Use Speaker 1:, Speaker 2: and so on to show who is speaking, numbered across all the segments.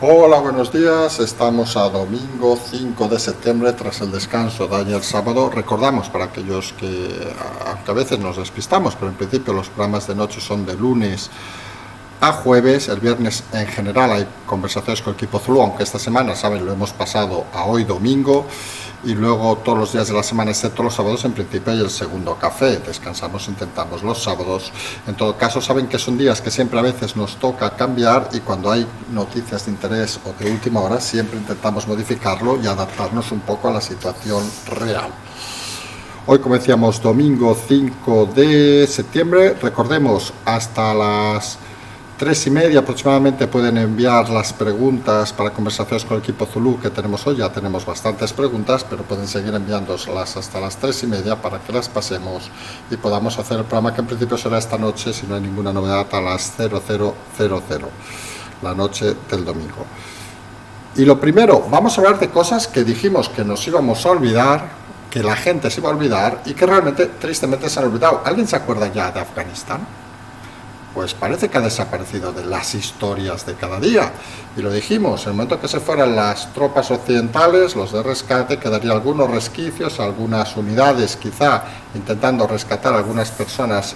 Speaker 1: Hola, buenos días. Estamos a domingo 5 de septiembre tras el descanso de ayer sábado. Recordamos para aquellos que, aunque a veces nos despistamos, pero en principio los programas de noche son de lunes a jueves. El viernes en general hay conversaciones con el equipo Zulu, aunque esta semana, saben, lo hemos pasado a hoy domingo, y luego todos los días de la semana, excepto los sábados, en principio hay el segundo café. Descansamos, intentamos los sábados. En todo caso, saben que son días que siempre a veces nos toca cambiar, y cuando hay noticias de interés o de última hora siempre intentamos modificarlo y adaptarnos un poco a la situación real. Hoy, como decíamos, domingo 5 de septiembre, recordemos, hasta las 3:30 aproximadamente pueden enviar las preguntas para conversaciones con el equipo Zulu que tenemos hoy. Ya tenemos bastantes preguntas, pero pueden seguir enviándolas hasta las 3:30 para que las pasemos y podamos hacer el programa, que en principio será esta noche, si no hay ninguna novedad, a las 00:00, la noche del domingo. Y lo primero, vamos a hablar de cosas que dijimos que nos íbamos a olvidar, que la gente se iba a olvidar y que realmente, tristemente, se han olvidado. ¿Alguien se acuerda ya de Afganistán? Pues parece que ha desaparecido de las historias de cada día. Y lo dijimos, en el momento que se fueran las tropas occidentales, los de rescate, quedaría algunos resquicios, algunas unidades quizá intentando rescatar a algunas personas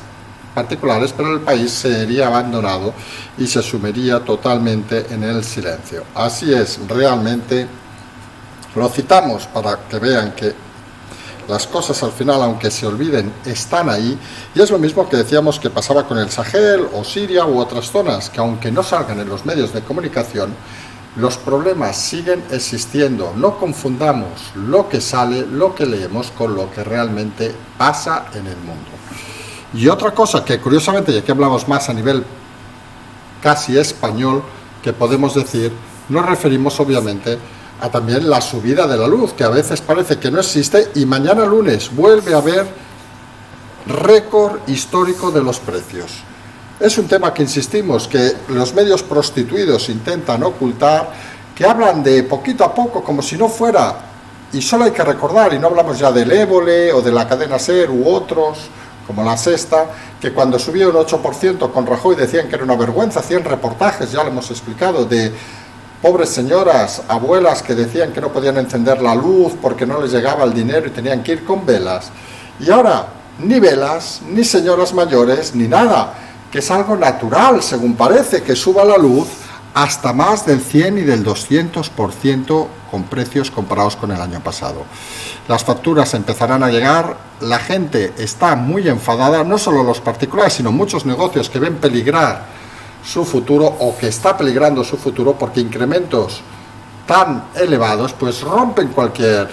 Speaker 1: particulares, pero el país sería abandonado y se sumiría totalmente en el silencio. Así es, realmente lo citamos para que vean que las cosas al final, aunque se olviden, están ahí, y es lo mismo que decíamos que pasaba con el Sahel o Siria u otras zonas, que aunque no salgan en los medios de comunicación, los problemas siguen existiendo. No confundamos lo que sale, lo que leemos, con lo que realmente pasa en el mundo. Y otra cosa que, curiosamente, y aquí hablamos más a nivel casi español, que podemos decir, nos referimos obviamente a también la subida de la luz, que a veces parece que no existe, y mañana lunes vuelve a haber récord histórico de los precios. Es un tema que insistimos, que los medios prostituidos intentan ocultar, que hablan de poquito a poco como si no fuera, y solo hay que recordar, y no hablamos ya del Évole o de la cadena SER u otros, como La Sexta, que cuando subía un 8% con Rajoy decían que era una vergüenza. Hacían reportajes, ya lo hemos explicado, de pobres señoras, abuelas, que decían que no podían encender la luz porque no les llegaba el dinero y tenían que ir con velas. Y ahora, ni velas, ni señoras mayores, ni nada, que es algo natural, según parece, que suba la luz hasta más del 100 y del 200% con precios comparados con el año pasado. Las facturas empezarán a llegar, la gente está muy enfadada, no solo los particulares, sino muchos negocios que ven peligrar su futuro, o que está peligrando su futuro, porque incrementos tan elevados pues rompen cualquier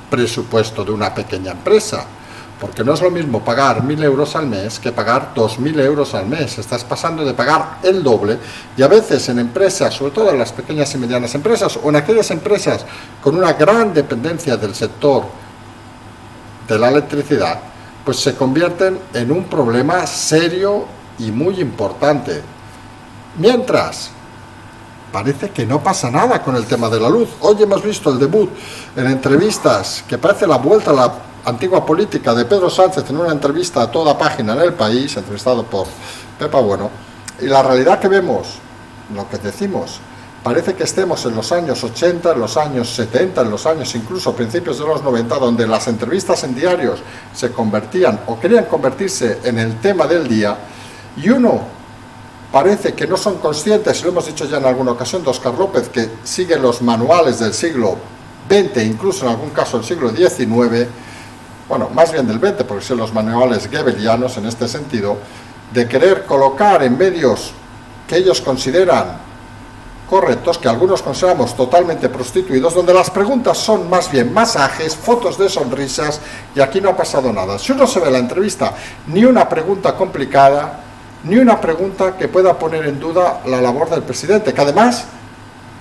Speaker 1: presupuesto de una pequeña empresa, porque no es lo mismo pagar 1.000 euros al mes que pagar 2.000 euros al mes. Estás pasando de pagar el doble, y a veces en empresas, sobre todo en las pequeñas y medianas empresas, o en aquellas empresas con una gran dependencia del sector de la electricidad, pues se convierten en un problema serio y muy importante. Mientras, parece que no pasa nada con el tema de la luz. Hoy hemos visto el debut en entrevistas, que parece la vuelta a la antigua política, de Pedro Sánchez en una entrevista a toda página en El País, entrevistado por Pepa Bueno, y la realidad que vemos, lo que decimos, parece que estemos en los años 80, en los años 70, en los años incluso principios de los 90, donde las entrevistas en diarios se convertían o querían convertirse en el tema del día. Y uno parece que no son conscientes, y lo hemos dicho ya en alguna ocasión de Óscar López, que siguen los manuales del siglo XX, incluso en algún caso del siglo XIX, bueno, más bien del XX, porque son los manuales goebbelianos en este sentido, de querer colocar en medios que ellos consideran correctos, que algunos consideramos totalmente prostituidos, donde las preguntas son más bien masajes, fotos de sonrisas, y aquí no ha pasado nada. Si uno se ve la entrevista, ni una pregunta complicada, ni una pregunta que pueda poner en duda la labor del presidente, que además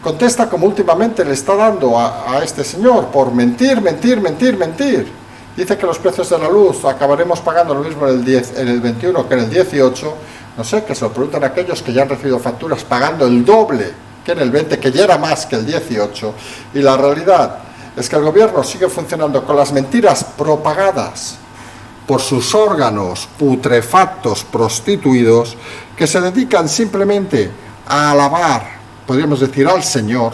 Speaker 1: contesta como últimamente le está dando a este señor, por mentir. Dice que los precios de la luz acabaremos pagando lo mismo en el 21 que en el 18. No sé, que se lo preguntan a aquellos que ya han recibido facturas pagando el doble que en el 20, que ya era más que el 18. Y la realidad es que el gobierno sigue funcionando con las mentiras propagadas por sus órganos putrefactos prostituidos, que se dedican simplemente a alabar podríamos decir, al Señor,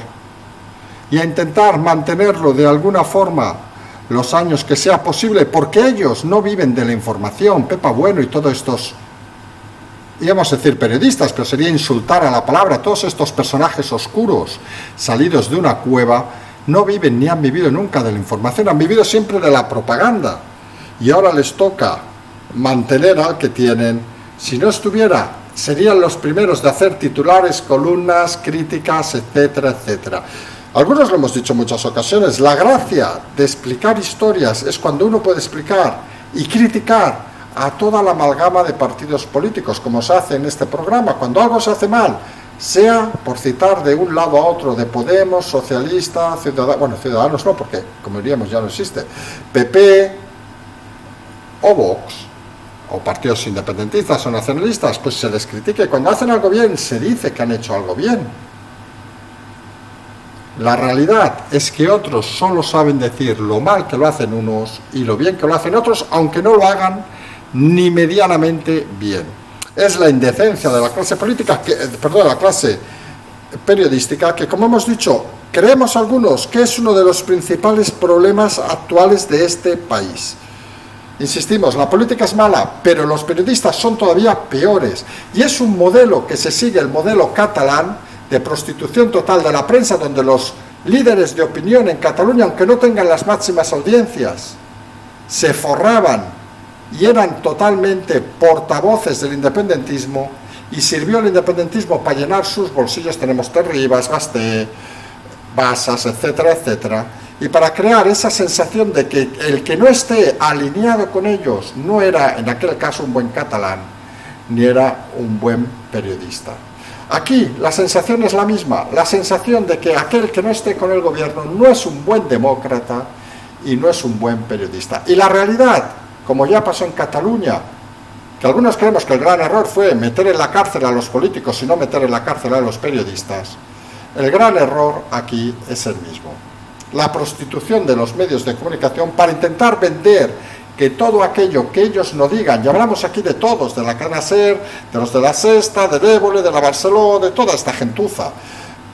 Speaker 1: y a intentar mantenerlo de alguna forma los años que sea posible, porque ellos no viven de la información. Pepa Bueno y todos estos, íbamos a decir periodistas, pero sería insultar a la palabra, todos estos personajes oscuros salidos de una cueva, no viven ni han vivido nunca de la información, han vivido siempre de la propaganda, y ahora les toca mantener al que tienen. Si no estuviera, serían los primeros de hacer titulares, columnas, críticas, etcétera, etcétera. Algunos lo hemos dicho en muchas ocasiones, la gracia de explicar historias es cuando uno puede explicar y criticar a toda la amalgama de partidos políticos, como se hace en este programa. Cuando algo se hace mal, sea por citar de un lado a otro, de Podemos, Socialista, Ciudadanos, bueno, Ciudadanos no, porque como diríamos ya no existe, PP o Vox, o partidos independentistas o nacionalistas, pues se les critique. Cuando hacen algo bien, se dice que han hecho algo bien. La realidad es que otros solo saben decir lo mal que lo hacen unos y lo bien que lo hacen otros, aunque no lo hagan ni medianamente bien. Es la indecencia de la clase política, de la clase periodística, que, como hemos dicho, creemos algunos que es uno de los principales problemas actuales de este país. Insistimos, la política es mala, pero los periodistas son todavía peores. Y es un modelo que se sigue, el modelo catalán, de prostitución total de la prensa, donde los líderes de opinión en Cataluña, aunque no tengan las máximas audiencias, se forraban y eran totalmente portavoces del independentismo, y sirvió el independentismo para llenar sus bolsillos. Tenemos Terribas, Basté, Basas, etcétera, etcétera, y para crear esa sensación de que el que no esté alineado con ellos no era, en aquel caso, un buen catalán, ni era un buen periodista. Aquí la sensación es la misma, la sensación de que aquel que no esté con el gobierno no es un buen demócrata y no es un buen periodista. Y la realidad, como ya pasó en Cataluña, que algunos creemos que el gran error fue meter en la cárcel a los políticos y no meter en la cárcel a los periodistas, el gran error aquí es el mismo. La prostitución de los medios de comunicación para intentar vender que todo aquello que ellos no digan, y hablamos aquí de todos, de la cadena SER, de los de la Sexta, de Évole, de la Barceló, de toda esta gentuza,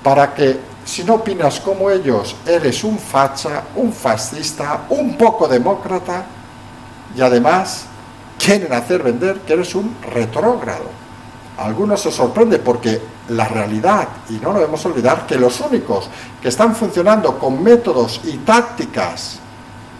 Speaker 1: para que, si no opinas como ellos, eres un facha, un fascista, un poco demócrata, y además quieren hacer vender que eres un retrógrado. A algunos se sorprende, porque la realidad, y no lo debemos olvidar, que los únicos que están funcionando con métodos y tácticas,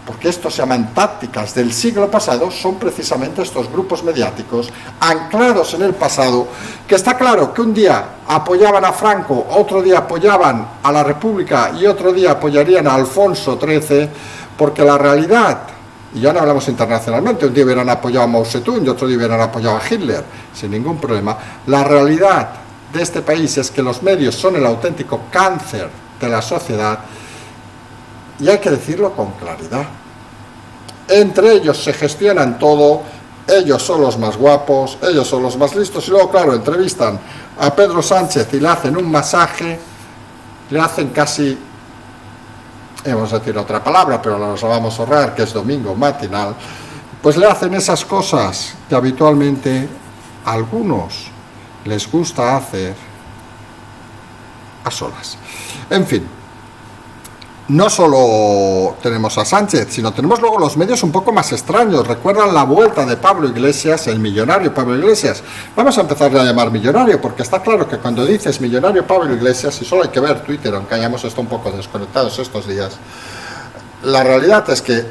Speaker 1: porque estos se llaman tácticas del siglo pasado, son precisamente estos grupos mediáticos anclados en el pasado, que está claro que un día apoyaban a Franco, otro día apoyaban a la República y otro día apoyarían a Alfonso XIII, porque la realidad, y ya no hablamos internacionalmente, un día hubieran apoyado a Mao Zedong y otro día hubieran apoyado a Hitler, sin ningún problema. La realidad de este país es que los medios son el auténtico cáncer de la sociedad, y hay que decirlo con claridad. Entre ellos se gestionan todo, ellos son los más guapos, ellos son los más listos, y luego, claro, entrevistan a Pedro Sánchez y le hacen un masaje, le hacen casi, vamos a decir otra palabra, pero nos la vamos a ahorrar, que es domingo matinal, pues le hacen esas cosas que habitualmente a algunos les gusta hacer a solas. En fin, no solo tenemos a Sánchez, sino tenemos luego los medios un poco más extraños. ¿Recuerdan la vuelta de Pablo Iglesias, el millonario Pablo Iglesias? Vamos a empezarle a llamar millonario, porque está claro que cuando dices millonario Pablo Iglesias, y solo hay que ver Twitter, aunque hayamos estado un poco desconectados estos días, la realidad es que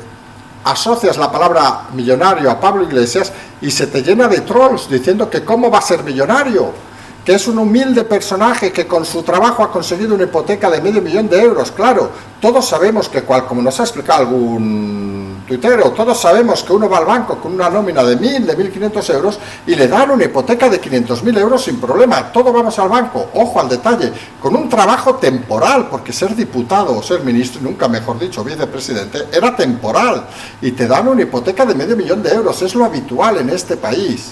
Speaker 1: asocias la palabra millonario a Pablo Iglesias y se te llena de trolls diciendo que cómo va a ser millonario, que es un humilde personaje que con su trabajo ha conseguido una hipoteca de €500.000. Claro, todos sabemos que, como nos ha explicado algún tuitero, todos sabemos que uno va al banco con una nómina de 1.000, de 1.500 euros y le dan una hipoteca de 500.000 euros sin problema. Todos vamos al banco, ojo al detalle, con un trabajo temporal, porque ser diputado o ser ministro, nunca mejor dicho, vicepresidente, era temporal, y te dan una hipoteca de €500.000. Es lo habitual en este país,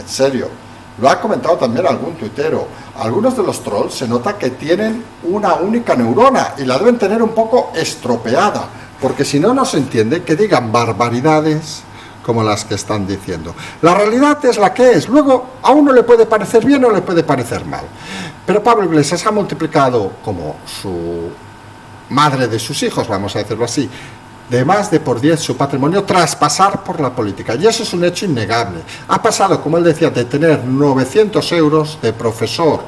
Speaker 1: en serio. Lo ha comentado también algún tuitero. Algunos de los trolls se nota que tienen una única neurona y la deben tener un poco estropeada, porque si no, no se entiende que digan barbaridades como las que están diciendo. La realidad es la que es. Luego, a uno le puede parecer bien o le puede parecer mal. Pero Pablo Iglesias ha multiplicado, como su madre de sus hijos, vamos a decirlo así, de más de por 10 su patrimonio tras pasar por la política. Y eso es un hecho innegable. Ha pasado, como él decía, de tener 900 euros de profesor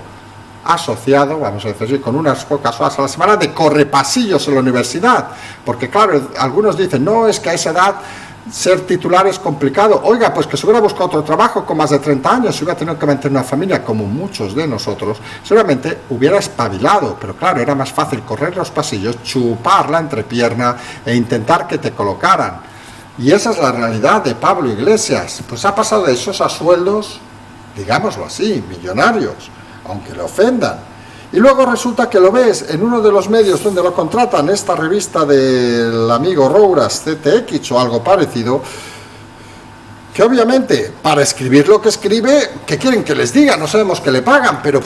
Speaker 1: asociado, vamos a decir así, con unas pocas horas a la semana de correpasillos en la universidad. Porque claro, algunos dicen, no, es que a esa edad ser titular es complicado. Oiga, pues que se hubiera buscado otro trabajo con más de 30 años, se hubiera tenido que mantener una familia como muchos de nosotros, seguramente hubiera espabilado, pero claro, era más fácil correr los pasillos, chupar la entrepierna e intentar que te colocaran. Y esa es la realidad de Pablo Iglesias. Pues ha pasado de esos a sueldos, digámoslo así, millonarios, aunque le ofendan. Y luego resulta que lo ves en uno de los medios donde lo contratan, esta revista del amigo Rouras, CTX o algo parecido, que obviamente para escribir lo que escribe, ¿qué quieren que les diga? No sabemos qué le pagan, pero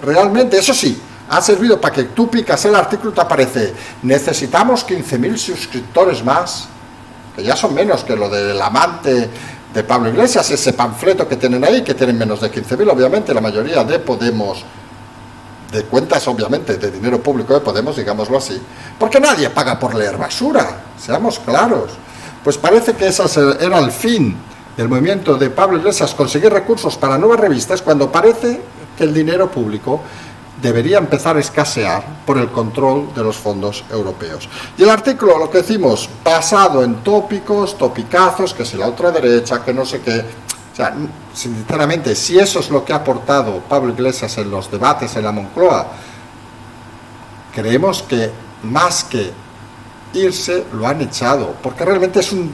Speaker 1: realmente, eso sí, ha servido para que tú picas el artículo y te aparece, necesitamos 15.000 suscriptores más, que ya son menos que lo del amante de Pablo Iglesias, ese panfleto que tienen ahí, que tienen menos de 15.000, obviamente la mayoría de Podemos, de cuentas obviamente de dinero público de Podemos, digámoslo así, porque nadie paga por leer basura, seamos claros. Pues parece que ese era el fin del movimiento de Pablo Iglesias, conseguir recursos para nuevas revistas, cuando parece que el dinero público debería empezar a escasear por el control de los fondos europeos. Y el artículo, lo que decimos, basado en tópicos, topicazos, que si la ultraderecha, que no sé qué. O sea, sinceramente, si eso es lo que ha aportado Pablo Iglesias en los debates en la Moncloa, creemos que más que irse, lo han echado, porque realmente es un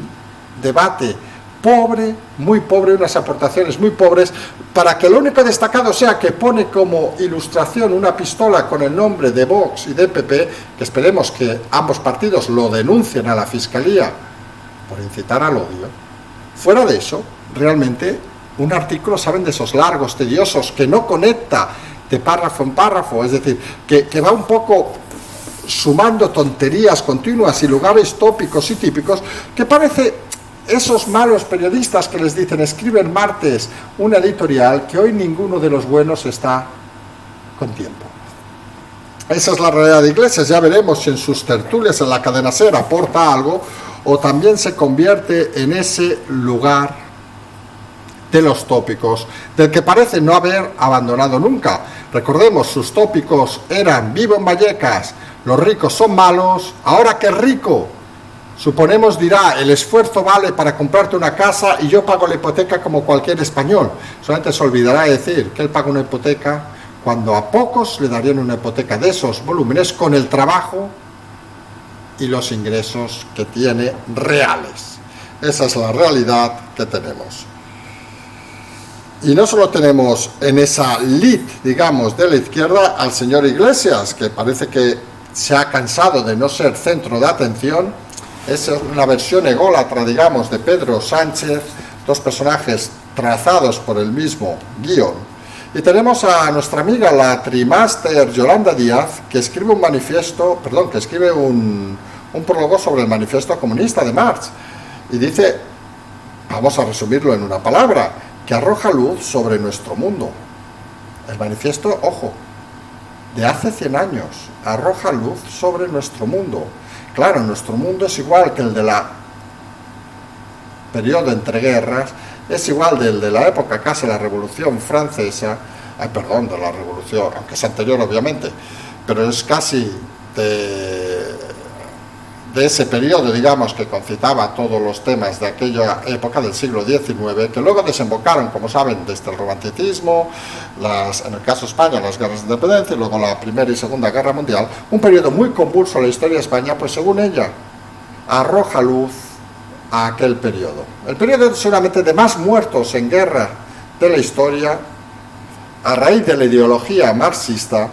Speaker 1: debate pobre, muy pobre, unas aportaciones muy pobres, para que lo único destacado sea que pone como ilustración una pistola con el nombre de Vox y de PP, que esperemos que ambos partidos lo denuncien a la Fiscalía por incitar al odio. Fuera de eso, realmente un artículo, saben, de esos largos, tediosos, que no conecta de párrafo en párrafo, es decir, que va un poco sumando tonterías continuas y lugares tópicos y típicos, que parece esos malos periodistas que les dicen, escriben martes una editorial, que hoy ninguno de los buenos está con tiempo. Esa es la realidad de Iglesias. Ya veremos si en sus tertulias en la cadena SER aporta algo, o también se convierte en ese lugar de los tópicos, del que parece no haber abandonado nunca. Recordemos, sus tópicos eran: vivo en Vallecas, los ricos son malos, ahora que rico, suponemos dirá, el esfuerzo vale para comprarte una casa y yo pago la hipoteca como cualquier español. Solamente se olvidará de decir que él paga una hipoteca cuando a pocos le darían una hipoteca de esos volúmenes con el trabajo y los ingresos que tiene reales. Esa es la realidad que tenemos. Y no solo tenemos en esa lid, digamos, de la izquierda al señor Iglesias, que parece que se ha cansado de no ser centro de atención. Es una versión ególatra, digamos, de Pedro Sánchez, dos personajes trazados por el mismo guión. Y tenemos a nuestra amiga, la trimáster Yolanda Díaz, que escribe un manifiesto, que escribe un prólogo sobre el manifiesto comunista de Marx. Y dice, vamos a resumirlo en una palabra, que arroja luz sobre nuestro mundo. El manifiesto, ojo, de hace 100 años, arroja luz sobre nuestro mundo. Claro, nuestro mundo es igual que el de la periodo entre guerras, es igual del de la época casi de la Revolución Francesa, de la Revolución, aunque es anterior obviamente, pero es casi de ese periodo, digamos, que concitaba todos los temas de aquella época del siglo XIX, que luego desembocaron, como saben, desde el romanticismo, en el caso de España, las guerras de independencia, y luego la Primera y Segunda Guerra Mundial, un periodo muy convulso en la historia de España, pues según ella, arroja luz a aquel periodo. El periodo seguramente de más muertos en guerra de la historia, a raíz de la ideología marxista.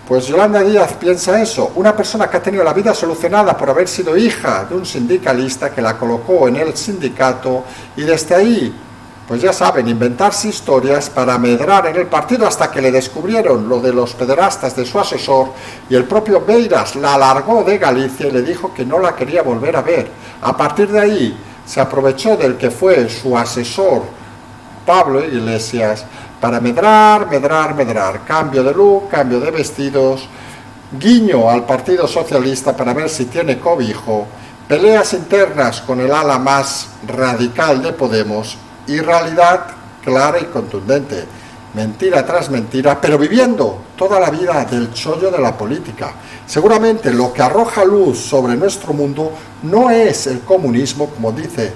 Speaker 1: Pues Yolanda Díaz piensa eso, una persona que ha tenido la vida solucionada por haber sido hija de un sindicalista que la colocó en el sindicato, y desde ahí, pues ya saben, inventarse historias para medrar en el partido hasta que le descubrieron lo de los pederastas de su asesor, y el propio Beiras la alargó de Galicia y le dijo que no la quería volver a ver. A partir de ahí se aprovechó del que fue su asesor Pablo Iglesias para medrar, cambio de look, cambio de vestidos, guiño al Partido Socialista para ver si tiene cobijo, peleas internas con el ala más radical de Podemos y realidad clara y contundente, mentira tras mentira, pero viviendo toda la vida del chollo de la política. Seguramente lo que arroja luz sobre nuestro mundo no es el comunismo, como dice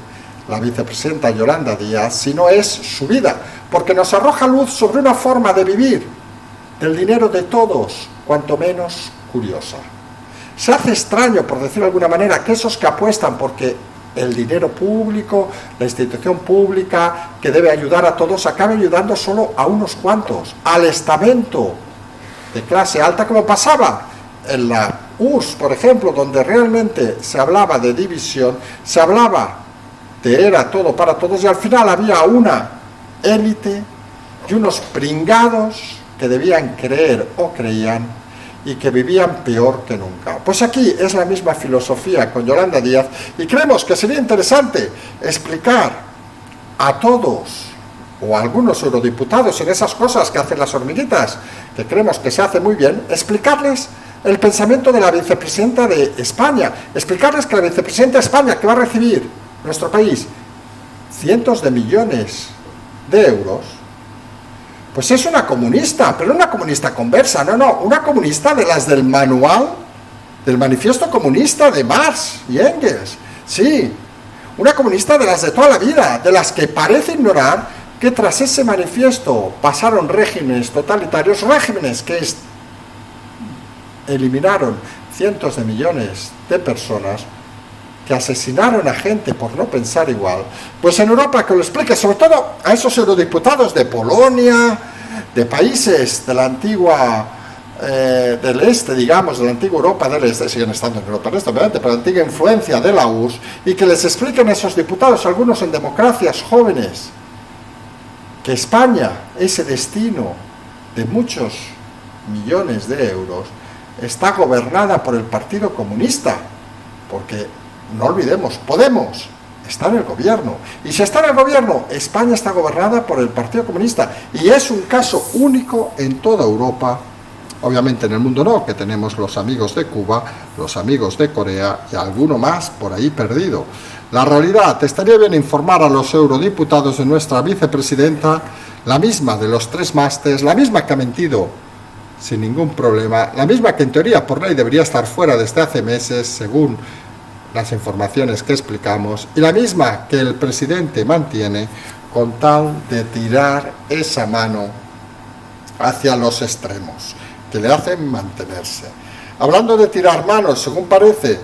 Speaker 1: la vicepresidenta Yolanda Díaz, sino es su vida, porque nos arroja luz sobre una forma de vivir del dinero de todos, cuanto menos curiosa. Se hace extraño, por decirlo de alguna manera, que esos que apuestan porque el dinero público, la institución pública que debe ayudar a todos, acabe ayudando solo a unos cuantos, al estamento de clase alta, como pasaba en la URSS, por ejemplo, donde realmente se hablaba de división, se hablaba de era todo para todos, y al final había una élite y unos pringados que debían creer o creían y que vivían peor que nunca. Pues aquí es la misma filosofía con Yolanda Díaz, y creemos que sería interesante explicar a todos o a algunos eurodiputados en esas cosas que hacen las hormiguitas, que creemos que se hace muy bien, explicarles el pensamiento de la vicepresidenta de España, explicarles que la vicepresidenta de España, que va a recibir nuestro país cientos de millones de euros, pues es una comunista, pero no una comunista conversa, no, una comunista de las del manual, del manifiesto comunista de Marx y Engels, sí, una comunista de las de toda la vida, de las que parece ignorar que tras ese manifiesto pasaron regímenes totalitarios, regímenes que eliminaron cientos de millones de personas, que asesinaron a gente por no pensar igual. Pues en Europa, que lo explique, sobre todo a esos eurodiputados de Polonia, de países de la antigua del este, digamos, de la antigua Europa del este, siguen estando en Europa del este, obviamente, pero la antigua influencia de la URSS, y que les expliquen a esos diputados, algunos en democracias jóvenes, que España, ese destino de muchos millones de euros, está gobernada por el Partido Comunista, porque no olvidemos, Podemos está en el gobierno, y si está en el gobierno, España está gobernada por el Partido Comunista, y es un caso único en toda Europa, obviamente en el mundo no, que tenemos los amigos de Cuba, los amigos de Corea y alguno más por ahí perdido. La realidad, estaría bien informar a los eurodiputados de nuestra vicepresidenta, la misma de los 3 másters, la misma que ha mentido sin ningún problema, la misma que en teoría por ley debería estar fuera desde hace meses, según las informaciones que explicamos, y la misma que el presidente mantiene con tal de tirar esa mano hacia los extremos, que le hacen mantenerse. Hablando de tirar manos, según parece,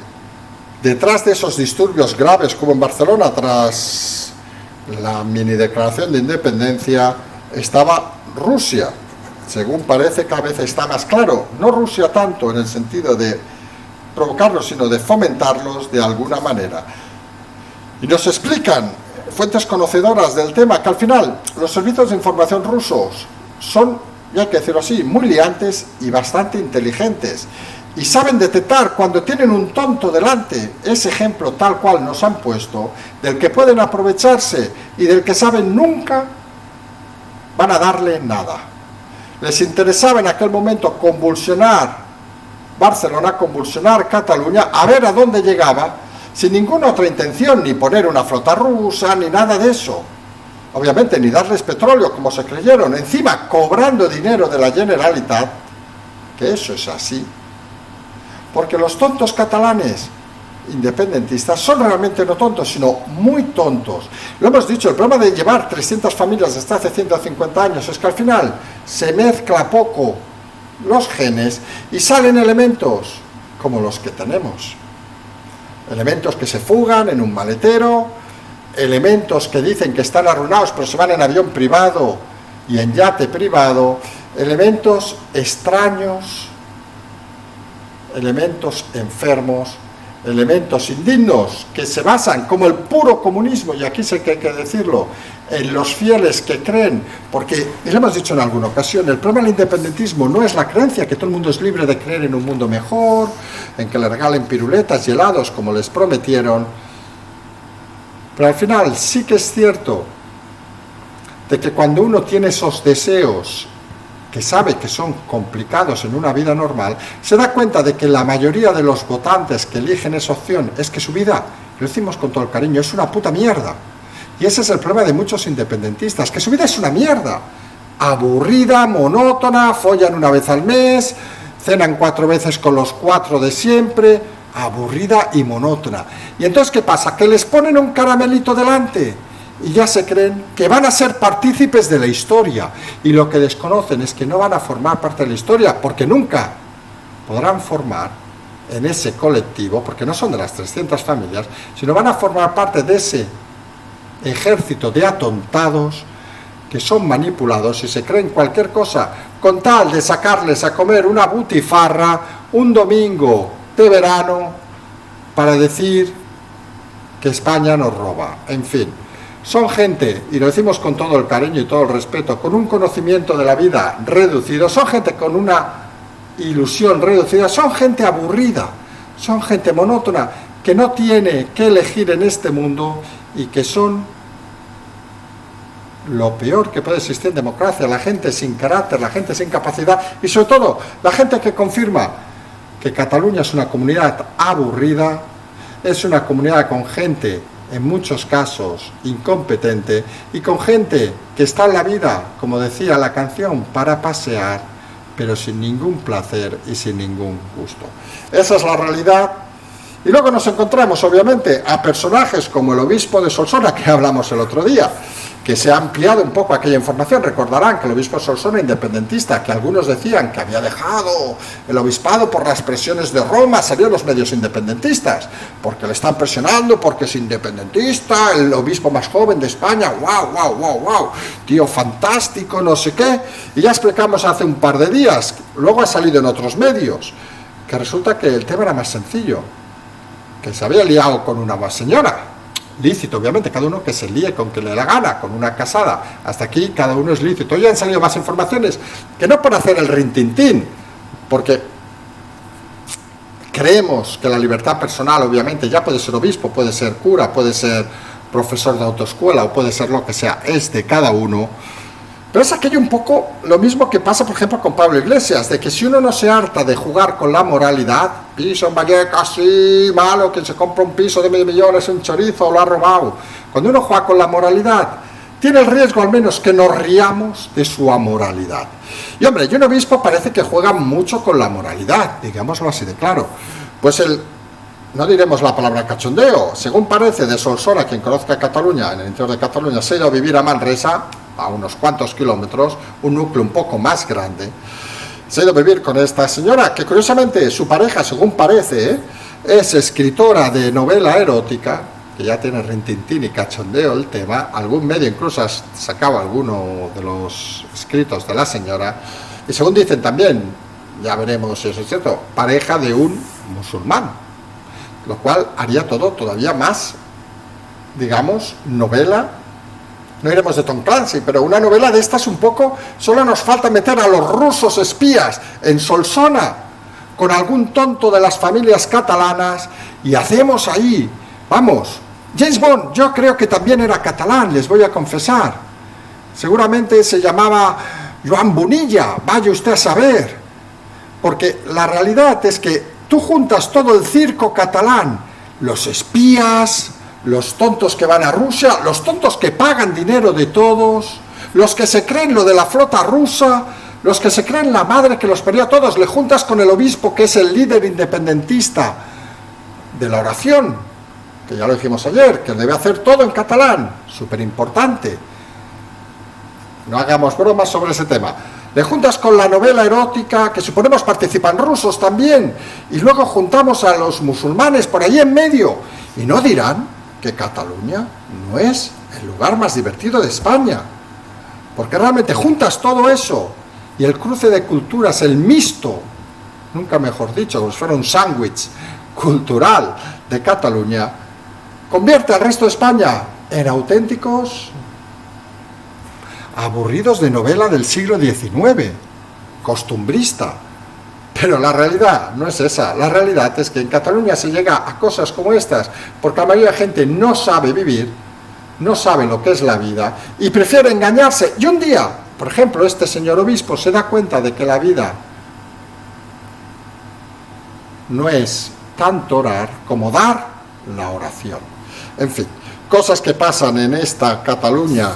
Speaker 1: detrás de esos disturbios graves como en Barcelona tras la mini declaración de independencia, estaba Rusia. Según parece, cada vez está más claro, no Rusia tanto en el sentido de provocarlos, sino de fomentarlos de alguna manera. Y nos explican fuentes conocedoras del tema que al final los servicios de información rusos son, y hay que decirlo así, muy liantes y bastante inteligentes, y saben detectar cuando tienen un tonto delante, ese ejemplo tal cual nos han puesto, del que pueden aprovecharse y del que saben nunca van a darle nada. Les interesaba en aquel momento convulsionar Barcelona, convulsionar Cataluña, a ver a dónde llegaba, sin ninguna otra intención, ni poner una flota rusa, ni nada de eso. Obviamente, ni darles petróleo, como se creyeron, encima cobrando dinero de la Generalitat, que eso es así. Porque los tontos catalanes independentistas son realmente no tontos, sino muy tontos. Lo hemos dicho, el problema de llevar 300 familias desde hace 150 años es que al final se mezcla poco los genes y salen elementos como los que tenemos. Elementos que se fugan en un maletero, elementos que dicen que están arruinados pero se van en avión privado y en yate privado, elementos extraños, elementos enfermos, elementos indignos que se basan, como el puro comunismo, y aquí sí que hay que decirlo, en los fieles que creen, porque, y lo hemos dicho en alguna ocasión, el problema del independentismo no es la creencia que todo el mundo es libre de creer en un mundo mejor, en que le regalen piruletas y helados como les prometieron, Pero al final sí que es cierto de que cuando uno tiene esos deseos que sabe que son complicados en una vida normal, se da cuenta de que la mayoría de los votantes que eligen esa opción es que su vida, lo decimos con todo el cariño, es una puta mierda. Y ese es el problema de muchos independentistas, que su vida es una mierda. Aburrida, monótona, follan una vez al mes, cenan 4 veces con los 4 de siempre, aburrida y monótona. Y entonces, ¿qué pasa? Que les ponen un caramelito delante y ya se creen que van a ser partícipes de la historia. Y lo que desconocen es que no van a formar parte de la historia, porque nunca podrán formar en ese colectivo, porque no son de las 300 familias, sino van a formar parte de ese ejército de atontados que son manipulados y se creen cualquier cosa con tal de sacarles a comer una butifarra un domingo de verano para decir que España nos roba. En fin, son gente, y lo decimos con todo el cariño y todo el respeto, con un conocimiento de la vida reducido, son gente con una ilusión reducida, son gente aburrida, son gente monótona que no tiene que elegir en este mundo y que son lo peor que puede existir en democracia, la gente sin carácter, la gente sin capacidad y sobre todo la gente que confirma que Cataluña es una comunidad aburrida, es una comunidad con gente en muchos casos incompetente y con gente que está en la vida, como decía la canción, para pasear, pero sin ningún placer y sin ningún gusto. Esa es la realidad. Y luego nos encontramos, obviamente, a personajes como el obispo de Solsona, que hablamos el otro día, que se ha ampliado un poco aquella información. Recordarán que el obispo de Solsona, independentista, que algunos decían que había dejado el obispado por las presiones de Roma, salió en los medios independentistas, porque le están presionando, porque es independentista, el obispo más joven de España, wow, tío fantástico, no sé qué. Y ya explicamos hace un par de días, luego ha salido en otros medios, que resulta que el tema era más sencillo, que se había liado con una señora, lícito obviamente, cada uno que se líe con que le da la gana, con una casada, hasta aquí cada uno es lícito. Hoy han salido más informaciones, que no por hacer el rintintín, porque creemos que la libertad personal obviamente ya puede ser obispo, puede ser cura, puede ser profesor de autoescuela o puede ser lo que sea, es de cada uno. Pero es aquello un poco lo mismo que pasa, por ejemplo, con Pablo Iglesias, de que si uno no se harta de jugar con la moralidad, piso en Vallecas, sí, malo, que se compra un piso de 1.000 millones, un chorizo, lo ha robado. Cuando uno juega con la moralidad, tiene el riesgo al menos que nos riamos de su amoralidad. Y hombre, y un obispo parece que juega mucho con la moralidad, digámoslo así de claro. Pues no diremos la palabra cachondeo, según parece de Solsona, quien conozca Cataluña, en el interior de Cataluña, se ha ido a vivir a Manresa, a unos cuantos kilómetros, un núcleo un poco más grande, se ha ido a vivir con esta señora, que curiosamente su pareja, según parece, es escritora de novela erótica, que ya tiene rintintín y cachondeo el tema, algún medio incluso ha sacado alguno de los escritos de la señora, y según dicen también, ya veremos si eso es cierto, pareja de un musulmán, lo cual haría todo todavía más, digamos, novela. No iremos de Tom Clancy, pero una novela de estas un poco, solo nos falta meter a los rusos espías en Solsona con algún tonto de las familias catalanas y hacemos ahí, vamos, James Bond, yo creo que también era catalán, les voy a confesar, seguramente se llamaba Joan Bonilla, vaya usted a saber, porque la realidad es que tú juntas todo el circo catalán, los espías, los tontos que van a Rusia, los tontos que pagan dinero de todos, los que se creen lo de la flota rusa, los que se creen la madre que los parió a todos, le juntas con el obispo que es el líder independentista de la oración, que ya lo dijimos ayer, que debe hacer todo en catalán, súper importante. No hagamos bromas sobre ese tema. Le juntas con la novela erótica, que suponemos participan rusos también, y luego juntamos a los musulmanes por ahí en medio, y no dirán que Cataluña no es el lugar más divertido de España, porque realmente juntas todo eso y el cruce de culturas, el mixto, nunca mejor dicho, como si fuera un sándwich cultural de Cataluña, convierte al resto de España en auténticos aburridos de novela del siglo XIX, costumbrista. Pero la realidad no es esa, la realidad es que en Cataluña se llega a cosas como estas porque la mayoría de la gente no sabe vivir no sabe lo que es la vida y prefiere engañarse. Y un día, por ejemplo, este señor obispo se da cuenta de que la vida no es tanto orar como dar la oración. En fin, cosas que pasan en esta Cataluña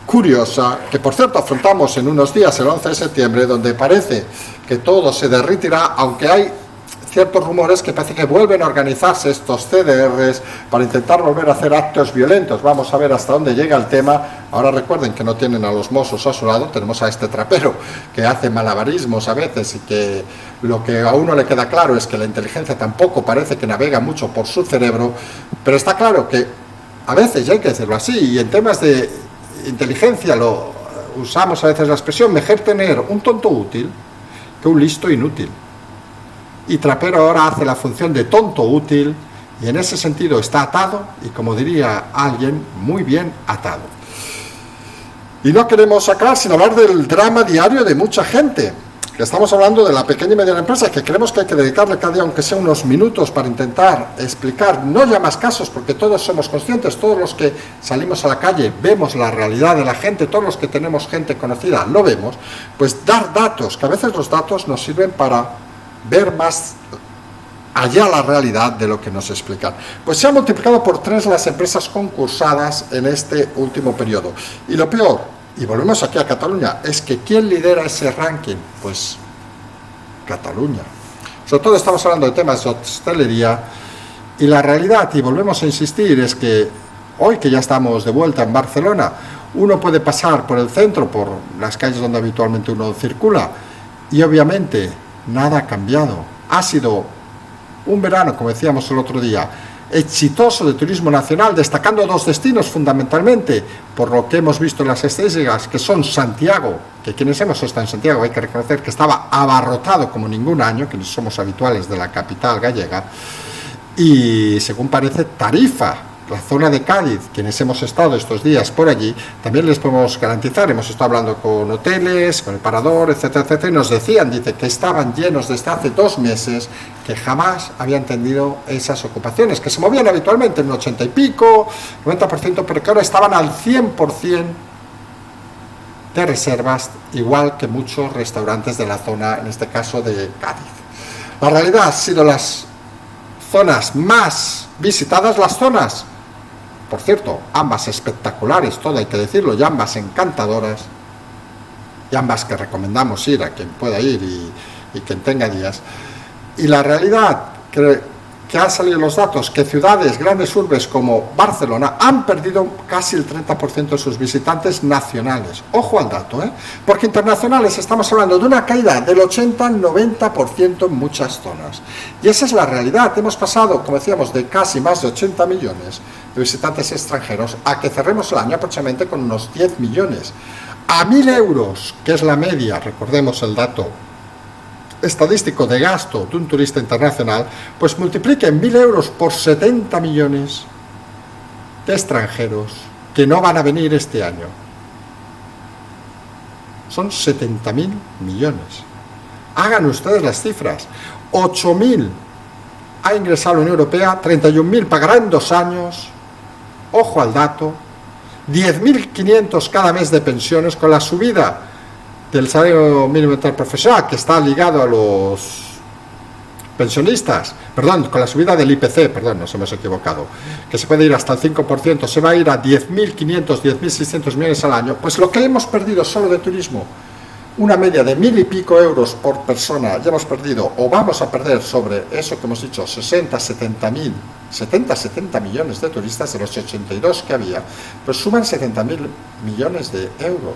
Speaker 1: curiosa, que por cierto afrontamos en unos días, el 11 de septiembre, donde parece que todo se derritirá, aunque hay ciertos rumores que parece que vuelven a organizarse estos CDRs para intentar volver a hacer actos violentos. Vamos a ver hasta dónde llega el tema. Ahora recuerden que no tienen a los Mossos a su lado, tenemos a este trapero que hace malabarismos a veces y que lo que a uno le queda claro es que la inteligencia tampoco parece que navega mucho por su cerebro, pero está claro que a veces, y hay que decirlo así, y en temas de inteligencia lo usamos a veces la expresión, mejor tener un tonto útil que un listo inútil. Y Trapero ahora hace la función de tonto útil y en ese sentido está atado y, como diría alguien, muy bien atado. Y no queremos sacar sin hablar del drama diario de mucha gente, que estamos hablando de la pequeña y mediana empresa, que creemos que hay que dedicarle cada día, aunque sea unos minutos, para intentar explicar, no ya más casos, porque todos somos conscientes, todos los que salimos a la calle vemos la realidad de la gente, todos los que tenemos gente conocida lo vemos, pues dar datos, que a veces los datos nos sirven para ver más allá la realidad de lo que nos explican. Pues se han multiplicado por 3 las empresas concursadas en este último periodo. Y lo peor, y volvemos aquí a Cataluña, es que ¿quién lidera ese ranking? Pues Cataluña. Sobre todo estamos hablando de temas de hostelería y la realidad, y volvemos a insistir, es que hoy que ya estamos de vuelta en Barcelona, uno puede pasar por el centro, por las calles donde habitualmente uno circula, y obviamente nada ha cambiado. Ha sido un verano, como decíamos el otro día, exitoso de turismo nacional, destacando 2 destinos fundamentalmente, por lo que hemos visto en las estadísticas, que son Santiago, que quienes hemos estado en Santiago hay que reconocer que estaba abarrotado como ningún año, quienes somos habituales de la capital gallega, y según parece Tarifa, la zona de Cádiz, quienes hemos estado estos días por allí, también les podemos garantizar, hemos estado hablando con hoteles, con el Parador, etcétera, etcétera, y nos decían, dice, que estaban llenos desde hace 2 meses, que jamás habían tenido esas ocupaciones, que se movían habitualmente en un 80 y pico, 90%, pero que ahora estaban al 100% de reservas, igual que muchos restaurantes de la zona, en este caso de Cádiz. La realidad ha sido las zonas más visitadas, las zonas, por cierto, ambas espectaculares, todo hay que decirlo, y ambas encantadoras, y ambas que recomendamos ir a quien pueda ir y quien tenga días. Y la realidad, que han salido los datos, que ciudades, grandes urbes como Barcelona han perdido casi el 30% de sus visitantes nacionales. Ojo al dato, porque internacionales estamos hablando de una caída del 80-90% en muchas zonas. Y esa es la realidad. Hemos pasado, como decíamos, de casi más de 80 millones de visitantes extranjeros a que cerremos el año aproximadamente con unos 10 millones. A 1.000 euros, que es la media, recordemos el dato estadístico de gasto de un turista internacional, pues multipliquen 1.000 euros por 70 millones de extranjeros que no van a venir este año. Son 70.000 millones. Hagan ustedes las cifras. 8.000 ha ingresado a la Unión Europea, 31.000 pagará en 2 años. Ojo al dato. 10.500 cada mes de pensiones, con la subida del salario mínimo interprofesional, que está ligado a los pensionistas, perdón, con la subida del IPC, perdón, nos hemos equivocado, que se puede ir hasta el 5%, se va a ir a 10.500, 10.600 millones al año. Pues lo que hemos perdido solo de turismo, una media de 1.000 y pico euros por persona, ya hemos perdido, o vamos a perder sobre eso que hemos dicho, 70 millones de turistas de los 82 que había, pues suman 70.000 millones de euros.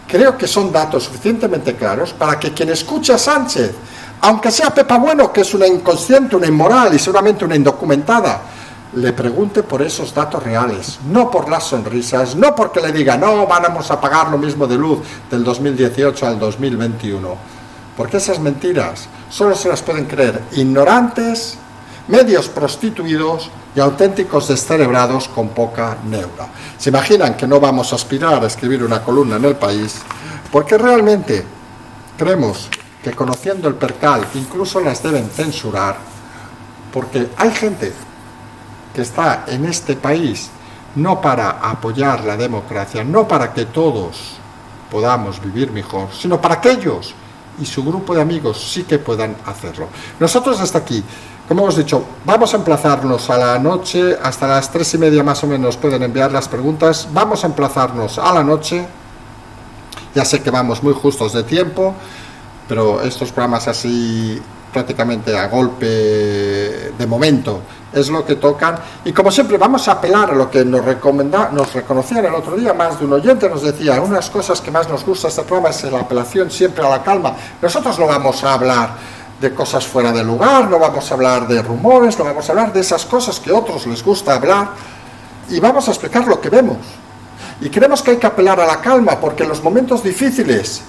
Speaker 1: Creo que son datos suficientemente claros para que quien escucha a Sánchez, aunque sea Pepa Bueno, que es una inconsciente, una inmoral y seguramente una indocumentada, le pregunte por esos datos reales, no por las sonrisas, no porque le diga, no, vamos a pagar lo mismo de luz del 2018 al 2021, porque esas mentiras solo se las pueden creer ignorantes, medios prostituidos y auténticos descerebrados con poca neura. ¿Se imaginan que no vamos a aspirar a escribir una columna en El País? Porque realmente creemos que, conociendo el percal, incluso las deben censurar, porque hay gente que está en este país no para apoyar la democracia, no para que todos podamos vivir mejor, sino para que ellos y su grupo de amigos sí que puedan hacerlo. Nosotros hasta aquí, como hemos dicho, vamos a emplazarnos a la noche, hasta las 3:30 más o menos pueden enviar las preguntas, vamos a emplazarnos a la noche, ya sé que vamos muy justos de tiempo, pero estos programas así prácticamente a golpe de momento es lo que tocan, y como siempre vamos a apelar a lo que nos reconocían el otro día, más de un oyente nos decía, unas cosas que más nos gusta de este programa es la apelación siempre a la calma. Nosotros no vamos a hablar de cosas fuera de lugar, no vamos a hablar de rumores, no vamos a hablar de esas cosas que a otros les gusta hablar, y vamos a explicar lo que vemos. Y creemos que hay que apelar a la calma, porque en los momentos difíciles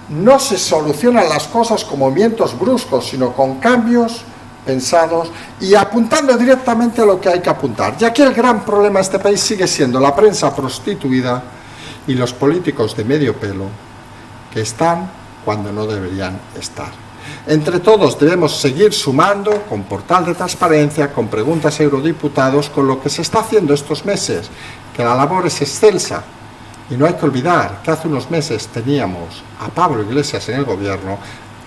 Speaker 1: no se solucionan las cosas con movimientos bruscos, sino con cambios pensados y apuntando directamente a lo que hay que apuntar. Y aquí el gran problema de este país sigue siendo la prensa prostituida y los políticos de medio pelo que están cuando no deberían estar. Entre todos debemos seguir sumando con portal de transparencia, con preguntas a eurodiputados, con lo que se está haciendo estos meses, que la labor es excelsa. Y no hay que olvidar que hace unos meses teníamos a Pablo Iglesias en el gobierno,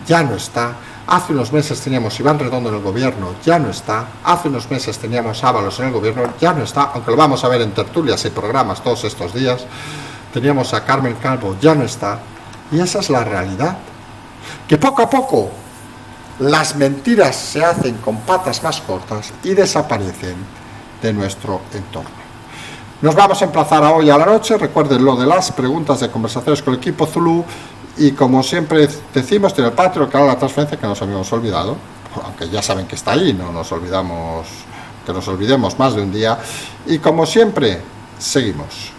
Speaker 1: ya no está. Hace unos meses teníamos a Iván Redondo en el gobierno, ya no está. Hace unos meses teníamos a Ábalos en el gobierno, ya no está, aunque lo vamos a ver en tertulias y programas todos estos días. Teníamos a Carmen Calvo, ya no está. Y esa es la realidad. Que poco a poco las mentiras se hacen con patas más cortas y desaparecen de nuestro entorno. Nos vamos a emplazar a hoy a la noche. Recuerden lo de las preguntas de conversaciones con el equipo Zulu. Y como siempre decimos, tiene el Patreon, el canal de la transferencia, que nos habíamos olvidado, aunque ya saben que está ahí, no nos olvidamos, que nos olvidemos más de un día. Y como siempre, seguimos.